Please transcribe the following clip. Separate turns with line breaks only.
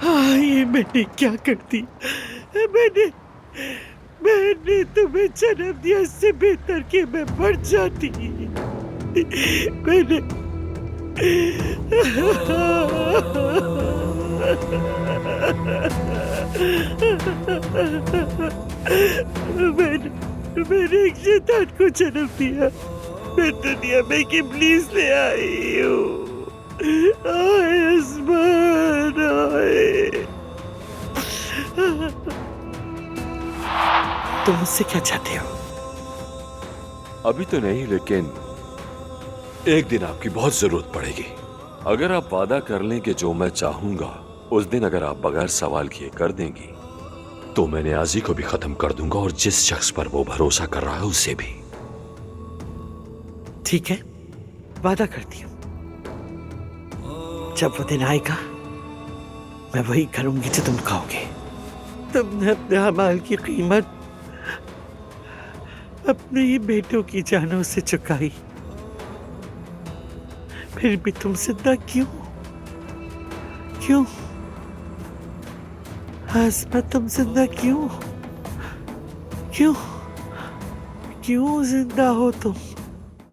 हाँ, ये मैंने क्या कर दी? मैंने मैंने तुम्हें जन्म दिया, इससे बेहतर कि मैं मर जाती। मैंने मैंने मैंने एक शैतान को जन्म दिया। मैं दुनिया में एक इब्लीस ले आई हूँ। आए आसमान आए। तुम मुझसे क्या चाहते हो?
अभी तो नहीं, लेकिन एक दिन आपकी बहुत जरूरत पड़ेगी। अगर आप वादा कर लें कि जो मैं चाहूंगा उस दिन अगर आप बगैर सवाल किए कर देंगी, तो मैं नियाजी को भी खत्म कर दूंगा और जिस शख्स पर वो भरोसा कर रहा है उसे भी।
ठीक है, वादा करती हूँ। जब वो दिन आएगा, मैं वही करूंगी जो तुम कहोगे। तुमने अपने अमाल की कीमत अपने ही बेटों की जानों से चुकाई, फिर भी तुम जिंदा क्यों? क्यों आसमा, तुम जिंदा क्यों? क्यों क्यों जिंदा हो तुम?